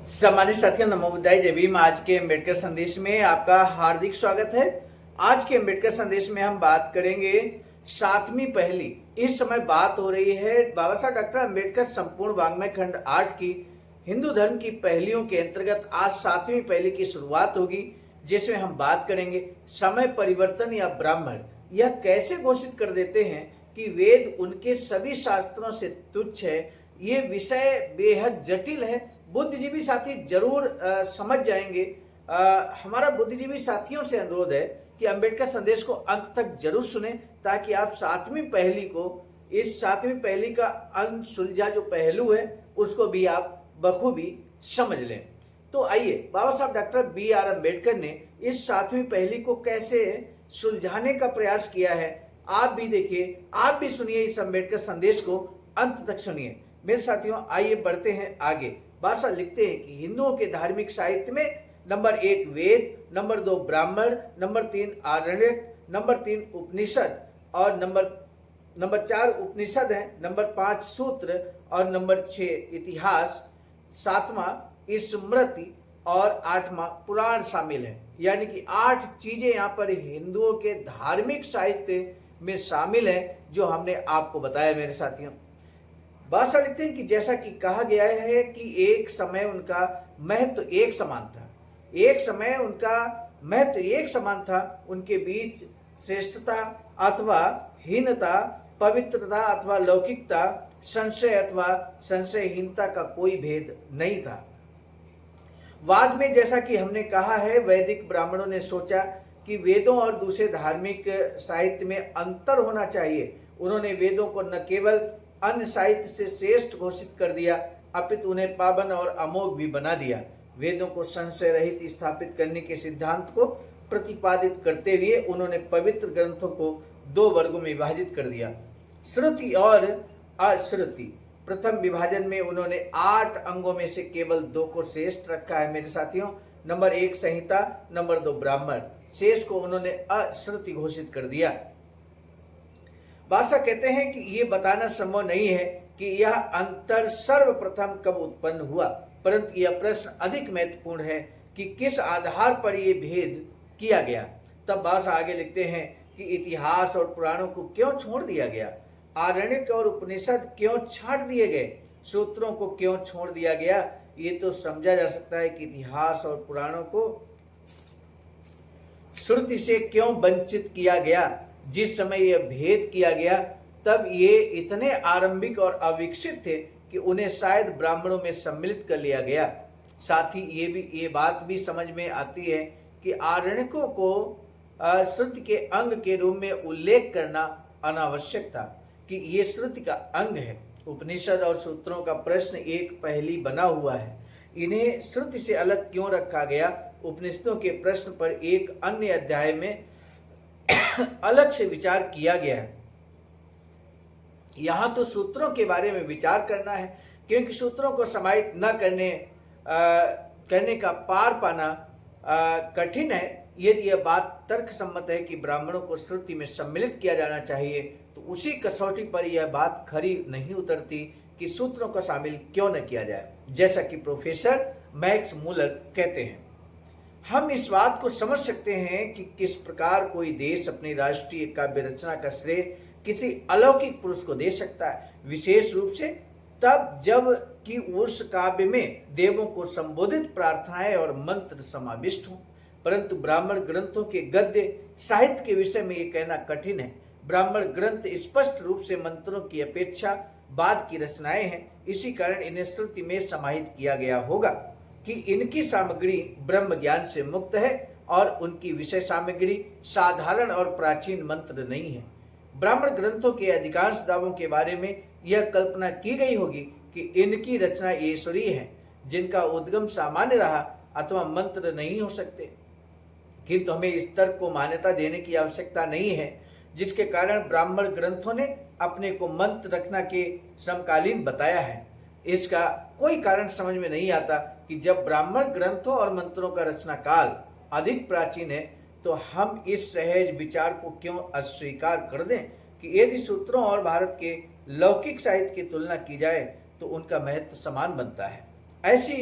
सम्मानित साथियों, नमो बुद्धाय, जय भीम। आज के अम्बेडकर संदेश में आपका हार्दिक स्वागत है। आज के अम्बेडकर संदेश में हम बात करेंगे सातवीं पहली। इस समय बात हो रही है बाबा साहब डॉक्टर अम्बेडकर संपूर्ण वाङ्मय खंड 8 की हिंदू धर्म की पहलियों के अंतर्गत आज सातवीं पहली की शुरुआत होगी, जिसमें हम बात करेंगे समय परिवर्तन या ब्राह्मण यह कैसे घोषित कर देते हैं कि वेद उनके सभी शास्त्रों से तुच्छ है। ये विषय बेहद जटिल है, बुद्धिजीवी साथी जरूर समझ जाएंगे। हमारा बुद्धिजीवी साथियों से अनुरोध है कि अंबेडकर संदेश को अंत तक जरूर सुने, ताकि आप सातवीं पहली को, इस सातवीं पहली का अनसुलझा जो पहलू है उसको भी आप बखूबी समझ लें। तो आइए, बाबा साहब डॉक्टर B.R. अम्बेडकर ने इस सातवीं पहली को कैसे सुलझाने का प्रयास किया है, आप भी देखिए, आप भी सुनिए, इस अम्बेडकर संदेश को अंत तक सुनिए। मेरे साथियों, आइए बढ़ते हैं आगे। बाबा लिखते हैं कि हिंदुओं के धार्मिक साहित्य में नंबर 1 वेद, नंबर 2 ब्राह्मण, नंबर 3 आरण्यक, नंबर 3 उपनिषद और नंबर 4 उपनिषद है, नंबर 5 सूत्र और नंबर 6 इतिहास, 7वां स्मृति और 8वां पुराण शामिल है। यानी कि 8 चीजें यहाँ पर हिंदुओं के धार्मिक साहित्य में शामिल है, जो हमने आपको बताया। मेरे साथियों, बादशाह लिखते हैं कि जैसा कि कहा गया है कि एक समय उनका महत्व एक समान था, एक समय उनका महत्व एक समान था, उनके बीच श्रेष्ठता अथवा हीनता, पवित्रता अथवा लौकिकता, संशय अथवा संशयहीनता का कोई भेद नहीं था। बाद में जैसा कि हमने कहा है, वैदिक ब्राह्मणों ने सोचा कि वेदों और दूसरे धार्मिक साहित्य में अंतर होना चाहिए। उन्होंने वेदों को न केवल अन्य साहित्य से श्रेष्ठ घोषित कर दिया, अपितु उन्हें पावन और अमोघ भी बना दिया। वेदों को संशय रहित स्थापित करने के सिद्धांत को प्रतिपादित करते हुए उन्होंने पवित्र ग्रंथों को 2 वर्गों में विभाजित कर दिया, श्रुति और अश्रुति। प्रथम विभाजन में उन्होंने 8 अंगों में से केवल 2 को श्रेष्ठ रखा है। मेरे साथियों, नंबर 1 संहिता, नंबर 2 ब्राह्मण, शेष को उन्होंने अश्रुति घोषित कर दिया। बादशाह कहते हैं कि यह बताना संभव नहीं है कि यह अंतर सर्वप्रथम कब उत्पन्न हुआ, परंतु यह प्रश्न अधिक महत्वपूर्ण है कि किस आधार पर यह भेद किया गया। तब बादशाह आगे लिखते हैं कि इतिहास और पुराणों को क्यों छोड़ दिया गया, आरण्यक और उपनिषद क्यों छांट दिए गए, सूत्रों को क्यों छोड़ दिया गया। ये तो समझा जा सकता है कि इतिहास और पुराणों को श्रुति से क्यों वंचित किया गया। जिस समय यह भेद किया गया, तब ये इतने आरंभिक और अविकसित थे कि उन्हें शायद ब्राह्मणों में सम्मिलित कर लिया गया। साथ ही ये बात भी समझ में आती है कि आरण्यकों को श्रुति के अंग के रूप में उल्लेख करना अनावश्यक था कि ये श्रुति का अंग है। उपनिषद और सूत्रों का प्रश्न एक पहेली बना हुआ है, इन्हें श्रुति से अलग क्यों रखा गया। उपनिषदों के प्रश्न पर एक अन्य अध्याय में अलग से विचार किया गया है। यहां तो सूत्रों के बारे में विचार करना है, क्योंकि सूत्रों को समाहित न करने का पार पाना कठिन है। यदि यह बात तर्क सम्मत है कि ब्राह्मणों को श्रुति में सम्मिलित किया जाना चाहिए, तो उसी कसौटी पर यह बात खरी नहीं उतरती कि सूत्रों को शामिल क्यों न किया जाए, जैसा कि प्रोफेसर मैक्स मूलर कहते हैं। हम इस बात को समझ सकते हैं कि किस प्रकार कोई देश अपनी राष्ट्रीय काव्य रचना का श्रेय किसी अलौकिक पुरुष को दे सकता है, विशेष रूप से तब जब कि उस काव्य में देवों को संबोधित प्रार्थनाएं और मंत्र समाविष्ट हों। परंतु ब्राह्मण ग्रंथों के गद्य साहित्य के विषय में ये कहना कठिन है। ब्राह्मण ग्रंथ स्पष्ट रूप से मंत्रों की अपेक्षा बाद की रचनाएं हैं, इसी कारण इन्हें श्रुति में समाहित किया गया होगा कि इनकी सामग्री ब्रह्म ज्ञान से मुक्त है और उनकी विषय सामग्री साधारण और प्राचीन मंत्र नहीं है। ब्राह्मण ग्रंथों के अधिकांश दावों के बारे में यह कल्पना की गई होगी कि इनकी रचना ईश्वरीय है, जिनका उद्गम सामान्य रहा अथवा मंत्र नहीं हो सकते। किंतु हमें इस तर्क को मान्यता देने की आवश्यकता नहीं है, जिसके कारण ब्राह्मण ग्रंथों ने अपने को मंत्र रचना के समकालीन बताया है। इसका कोई कारण समझ में नहीं आता कि जब ब्राह्मण ग्रंथों और मंत्रों का रचना काल अधिक प्राचीन है, तो हम इस सहज विचार को क्यों अस्वीकार कर दें कि यदि सूत्रों और भारत के लौकिक साहित्य की तुलना की जाए तो उनका महत्व समान बनता है। ऐसी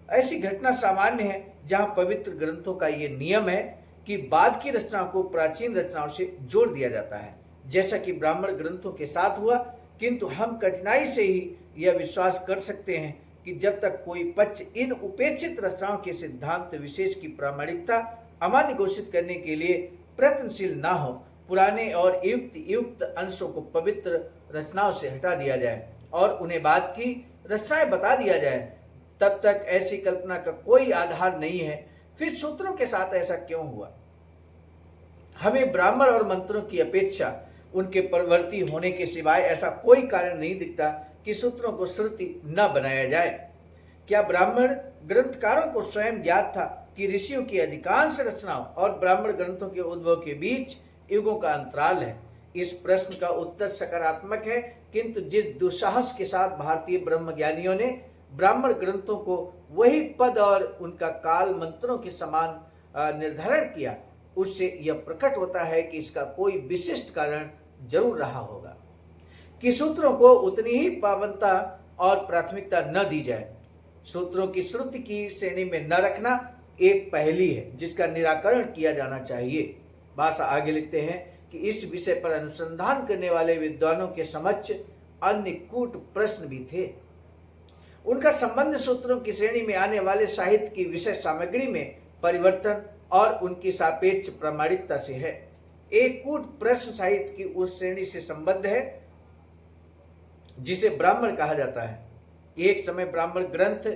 ऐसी घटना सामान्य है जहां पवित्र ग्रंथों का ये नियम है कि बाद की रचनाओं को प्राचीन रचनाओं से जोड़ दिया जाता है, जैसा कि ब्राह्मण ग्रंथों के साथ हुआ। किंतु हम कठिनाई से ही यह विश्वास कर सकते हैं कि जब तक कोई पक्ष इन उपेक्षित रचनाओं के सिद्धांत विशेष की प्रामाणिकता अमान्य घोषित करने के लिए प्रयत्नशील ना हो, पुराने और युक्त अंशों को पवित्र रचनाओं से हटा दिया जाए और उन्हें बाद की रचनाएं बता दिया जाए, तब तक ऐसी कल्पना का कोई आधार नहीं है। फिर सूत्रों के साथ ऐसा क्यों हुआ? हमें ब्राह्मण और मंत्रों की अपेक्षा उनके परवर्ती होने के सिवाय ऐसा कोई कारण नहीं दिखता कि सूत्रों को श्रुति न बनाया जाए। क्या ब्राह्मण ग्रंथकारों को स्वयं ज्ञात था कि ऋषियों की अधिकांश रचनाओं और ब्राह्मण ग्रंथों के उद्भव के बीच युगों का अंतराल है? इस प्रश्न का उत्तर सकारात्मक है, किंतु जिस दुस्साहस के साथ भारतीय ब्रह्मज्ञानियों ने ब्राह्मण ग्रंथों को वही पद और उनका काल मंत्रों के समान निर्धारण किया, उससे यह प्रकट होता है कि इसका कोई विशिष्ट कारण जरूर रहा होगा कि सूत्रों को उतनी ही पावनता और प्राथमिकता न दी जाए। सूत्रों की श्रुति की श्रेणी में न रखना एक पहेली है जिसका निराकरण किया जाना चाहिए। भाषा आगे लिखते हैं कि इस विषय पर अनुसंधान करने वाले विद्वानों के समक्ष अन्य कूट प्रश्न भी थे। उनका संबंध सूत्रों की श्रेणी में आने वाले साहित्य की विषय सामग्री में परिवर्तन और उनकी सापेक्ष प्रामाणिकता से है। एक कूट प्रश्न साहित्य की उस श्रेणी से संबद्ध है जिसे ब्राह्मण कहा जाता है। एक समय ब्राह्मण ग्रंथ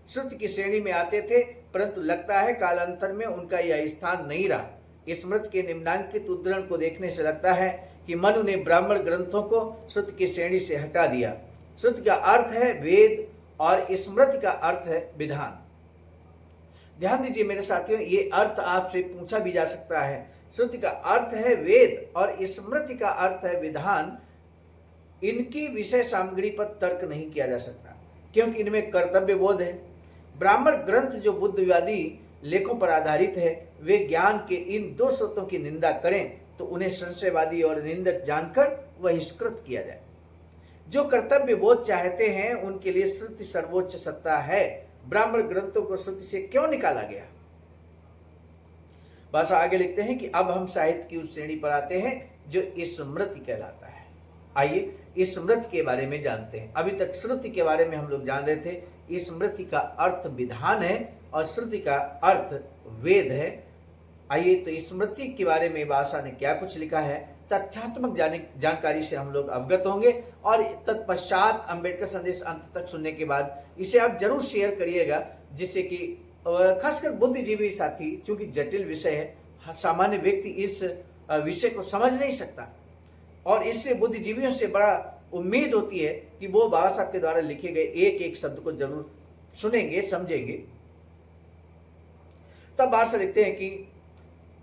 श्रुति की श्रेणी में आते थे, परंतु लगता है कालांतर में उनका यह स्थान नहीं रहा। स्मृति के निम्नांकित उद्धरण को देखने से लगता है कि मनु ने ब्राह्मण ग्रंथों को श्रुति की श्रेणी से हटा दिया। श्रुति का अर्थ है वेद और स्मृति का अर्थ है विधान। ध्यान दीजिए मेरे साथियों, ये अर्थ आपसे पूछा भी जा सकता है। श्रुति का अर्थ है वेद और स्मृति का अर्थ है विधान। इनकी विषय सामग्री पर तर्क नहीं किया जा सकता, क्योंकि इनमें कर्तव्य बोध है। ब्राह्मण ग्रंथ जो बुद्धवादी लेखों पर आधारित है, वे ज्ञान के इन दो स्रोतों की निंदा करें तो उन्हें संशयवादी और निंदक जानकर बहिष्कृत किया जाए। जो कर्तव्य बोध चाहते हैं उनके लिए श्रुति सर्वोच्च सत्ता है। ब्राह्मण ग्रंथों को श्रुति से क्यों निकाला गया? बस आगे लिखते हैं कि अब हम साहित्य की उस श्रेणी पर आते हैं जो स्मृति कहलाता है। आइए स्मृति के बारे में जानते हैं। अभी तक श्रुति के बारे में हम लोग जान रहे थे। स्मृति का अर्थ विधान है और श्रुति का अर्थ वेद है। आइए तो स्मृति के बारे में भाषा ने क्या कुछ लिखा है, तथ्यात्मक जानकारी से हम लोग अवगत होंगे और तत्पश्चात अंबेडकर संदेश अंत तक सुनने के बाद इसे आप जरूर शेयर करिएगा, जिससे कि खासकर बुद्धिजीवी साथी, चूंकि जटिल विषय है, सामान्य व्यक्ति इस विषय को समझ नहीं सकता और इससे बुद्धिजीवियों से बड़ा उम्मीद होती है कि वो बाबा साहब के द्वारा लिखे गए एक एक शब्द को जरूर सुनेंगे, समझेंगे। तब भाषा लिखते हैं कि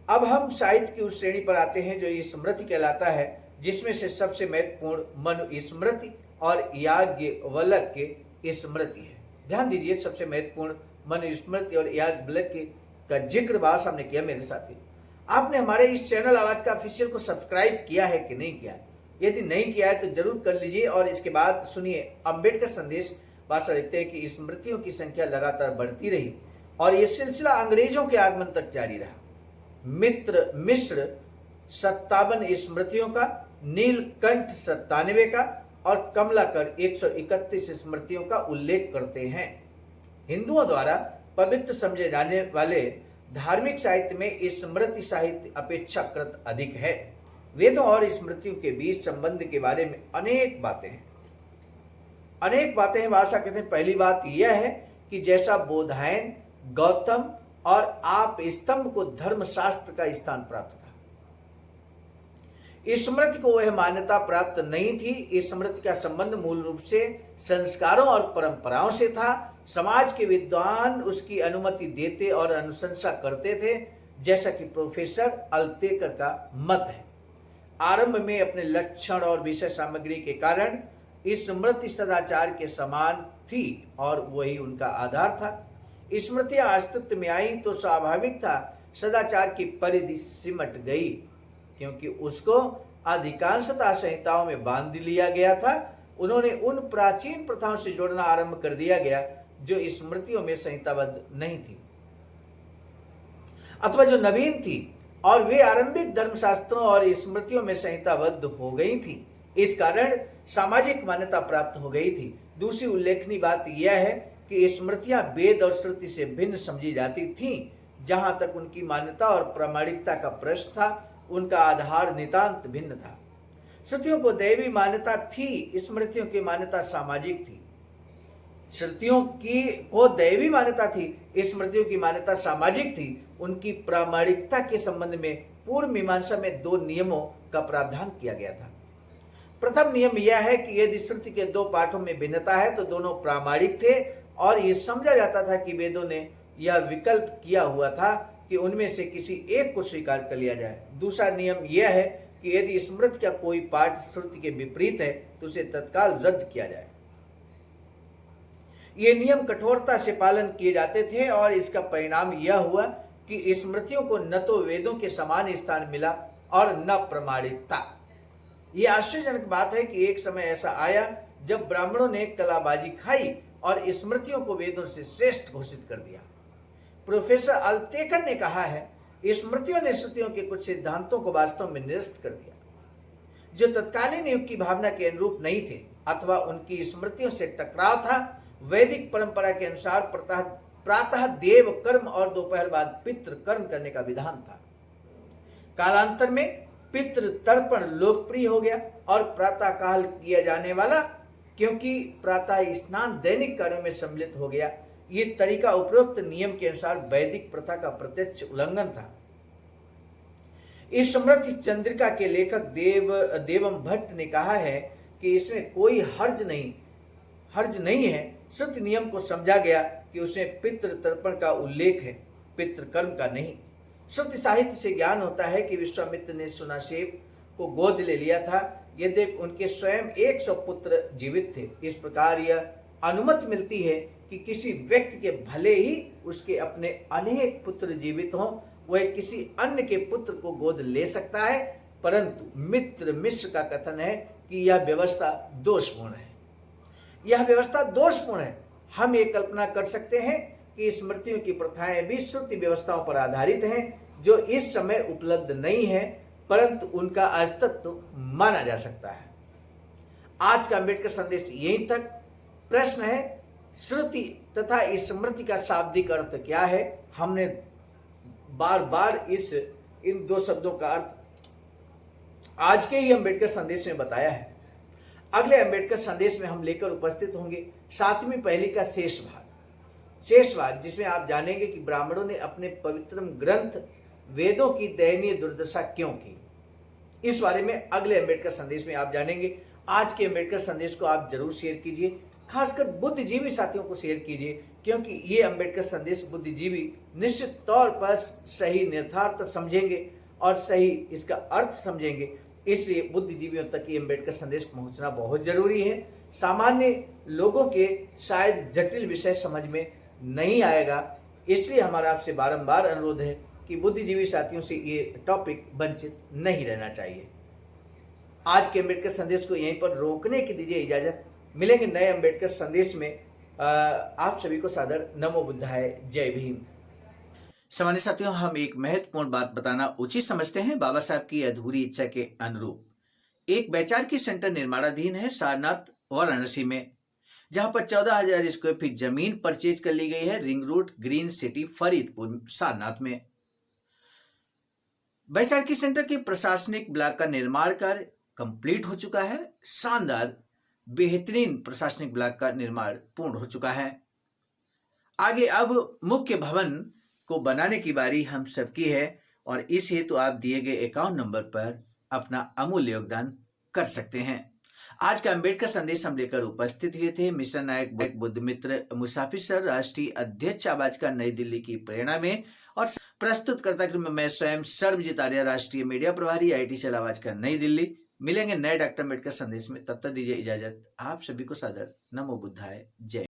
अब हम साहित्य की उस श्रेणी पर आते हैं जो ये स्मृति कहलाता है, जिसमें से सबसे महत्वपूर्ण मनु स्मृति और याज्ञवल्क्य के स्मृति है। ध्यान दीजिए, सबसे महत्वपूर्ण मनु स्मृति और याज्ञवल्क्य का जिक्र भाषा हमने किया। मेरे साथी, आपने हमारे इस चैनल आवाज का ऑफिशियल को सब्सक्राइब किया है कि नहीं किया? यदि नहीं किया है तो जरूर कर लीजिए और इसके बाद सुनिए अंबेडकर संदेश। भाषा लिखते हैं कि स्मृतियों की संख्या लगातार बढ़ती रही और यह सिलसिला अंग्रेजों के आगमन तक जारी रहा। मिश्र 57 स्मृतियों का, नीलकंठ 97 का और कमलाकर 131 स्मृतियों का उल्लेख करते हैं। हिंदुओं द्वारा पवित्र समझे जाने वाले धार्मिक साहित्य में स्मृति साहित्य अपेक्षाकृत अधिक है। वेदों और स्मृतियों के बीच संबंध के बारे में अनेक बातें हैं। भाषा कहते हैं। पहली बात यह है कि जैसा बोधायन, गौतम और आप स्तंभ को धर्मशास्त्र का स्थान प्राप्त था, स्मृति को वह मान्यता प्राप्त नहीं थी। स्मृति का संबंध मूल रूप से संस्कारों और परंपराओं से था। समाज के विद्वान उसकी अनुमति देते और अनुशंसा करते थे, जैसा कि प्रोफेसर अल्तेकर का मत है। आरंभ में अपने लक्षण और विषय सामग्री के कारण स्मृति सदाचार के समान थी और वही उनका आधार था। स्मृतियां अस्तित्व में आई तो स्वाभाविक था सदाचार की परिधि सिमट गई, क्योंकि उसको अधिकांशतः संहिताओं में बांध लिया गया था। उन्होंने उन प्राचीन प्रथाओं से जोड़ना आरंभ कर दिया गया जो स्मृतियों में संहिताबद्ध नहीं थी अथवा जो नवीन थी और वे आरंभिक धर्मशास्त्रों और स्मृतियों में संहिताबद्ध हो गई थी। इस कारण सामाजिक मान्यता प्राप्त हो गई थी। दूसरी उल्लेखनीय बात यह है कि स्मृतियां वेद और श्रुति से भिन्न समझी जाती थीं। जहां तक उनकी मान्यता और प्रामाणिकता का प्रश्न था, उनका आधार नितांत भिन्न था। श्रुतियों को दैवी मान्यता थी, स्मृतियों की मान्यता सामाजिक थी। श्रुतियों की को दैवी मान्यता थी, स्मृतियों की मान्यता सामाजिक थी। उनकी प्रामाणिकता के संबंध में पूर्व मीमांसा में 2 नियमों का प्रावधान किया गया था। प्रथम नियम यह है कि यदि श्रुति के 2 पाठों में भिन्नता है तो दोनों प्रामाणिक थे और यह समझा जाता था कि वेदों ने यह विकल्प किया हुआ था कि उनमें से किसी एक को स्वीकार कर लिया जाए। दूसरा नियम यह है कि यदि स्मृति का कोई पाठ श्रुति के विपरीत है तो उसे तत्काल रद्द किया जाए। ये नियम कठोरता से पालन किए जाते थे और इसका परिणाम यह हुआ कि स्मृतियों को न तो वेदों के समान स्थान मिला और न प्रमाणिकता। यह आश्चर्यजनक बात है कि एक समय ऐसा आया जब ब्राह्मणों ने कलाबाजी खाई और स्मृतियों को वेदों से श्रेष्ठ घोषित कर दिया। प्रोफेसर अल्तेकन ने कहा है, स्मृतियों ने श्रुतियों के कुछ सिद्धांतों को वास्तव में निरस्त कर दिया जो तत्कालीन युग की भावना के अनुरूप नहीं थे अथवा उनकी स्मृतियों से टकराव था। वैदिक परंपरा के अनुसार प्रातः देव कर्म और दोपहर बाद पितृ कर्म करने का विधान था। कालांतर में पितृ तर्पण लोकप्रिय हो गया और प्रातः काल किया जाने वाला, क्योंकि प्रातः स्नान दैनिक कार्यों में सम्मिलित हो गया। ये तरीका उपरोक्त नियम के अनुसार वैदिक प्रथा का प्रत्यक्ष उल्लंघन था। इस समृद्धि चंद्रिका के लेखक देवम भट्ट ने कहा है कि इसमें कोई हर्ज नहीं है। श्रुति नियम को समझा गया कि उसमें पितृ तर्पण का उल्लेख है, पितृ कर्म का नहीं। श्रुति साहित्य से ज्ञान होता है कि विश्वामित्र ने सुनाशेप को गोद ले लिया था, यद्यपि उनके स्वयं 100 पुत्र जीवित थे। इस प्रकार यह अनुमति मिलती है कि किसी व्यक्ति के भले ही उसके अपने अनेक पुत्र जीवित हों, वह किसी अन्य के पुत्र को गोद ले सकता है, परंतु मित्र मिश्र का कथन है कि यह व्यवस्था दोषपूर्ण है। यह व्यवस्था दोषपूर्ण है। हम ये कल्पना कर सकते हैं कि स्मृतियों की प्रथाएं भी श्रुति व्यवस्थाओं पर आधारित हैं जो इस समय उपलब्ध नहीं है, परंतु उनका अस्तित्व माना जा सकता है। आज का अम्बेडकर संदेश यहीं तक। प्रश्न है, श्रुति तथा स्मृति का शाब्दिक अर्थ क्या है? हमने बार बार इन 2 शब्दों का अर्थ आज के ही अम्बेडकर संदेश में बताया है। अगले अम्बेडकर संदेश में हम लेकर उपस्थित होंगे 7वीं पहली का शेष भाग, जिसमें आप जानेंगे कि ब्राह्मणों ने अपने पवित्र ग्रंथ वेदों की दयनीय दुर्दशा क्यों की। इस बारे में अगले अम्बेडकर संदेश में आप जानेंगे। आज के अम्बेडकर संदेश को आप जरूर शेयर कीजिए, खासकर बुद्धिजीवी साथियों को शेयर कीजिए, क्योंकि ये अम्बेडकर संदेश बुद्धिजीवी निश्चित तौर पर सही निर्धार्थ समझेंगे और सही इसका अर्थ समझेंगे। इसलिए बुद्धिजीवियों तक ये अम्बेडकर संदेश पहुंचना बहुत जरूरी है। सामान्य लोगों के शायद जटिल विषय समझ में नहीं आएगा, इसलिए हमारा आपसे बारंबार अनुरोध है कि बुद्धिजीवी साथियों से ये टॉपिक वंचित नहीं रहना चाहिए। आज के अम्बेडकर संदेश को यहीं पर रोकने की दीजिए इजाजत। मिलेंगे नए अम्बेडकर संदेश में। आप सभी को सादर नमो बुद्धाय, जय भीम। सामान्य साथियों, हम एक महत्वपूर्ण बात बताना उचित समझते हैं। बाबा साहब की अधूरी इच्छा के अनुरूप एक वैचारिक सेंटर निर्माणाधीन है सारनाथ वाराणसी में, जहां पर 14,000 स्क्वायर फीट जमीन परचेज कर ली गई है ring road green city Faridpur Sarnath में। वैचारिक सेंटर के प्रशासनिक ब्लॉक का निर्माण कार्य कंप्लीट हो चुका है। शानदार बेहतरीन प्रशासनिक ब्लॉक का निर्माण पूर्ण हो चुका है। आगे अब मुख्य भवन को बनाने की बारी हम सबकी है और इस हेतु आप दिए गए अकाउंट नंबर पर अपना अमूल्य योगदान कर सकते हैं। आज का अम्बेडकर संदेश हम लेकर उपस्थित हुए थे मिशन नायक बुद्ध मित्र मुसाफिर सर, राष्ट्रीय अध्यक्ष आवाज का नई दिल्ली की प्रेरणा में, और प्रस्तुतकर्ता के रूप में मैं स्वयं सर्वजीत आर्य, राष्ट्रीय मीडिया प्रभारी, IIT सेल आवाज का नई दिल्ली। मिलेंगे नए डॉक्टर अम्बेडकर संदेश में, तब तक दीजिए इजाजत। आप सभी को सादर नमो बुद्धाय, जय।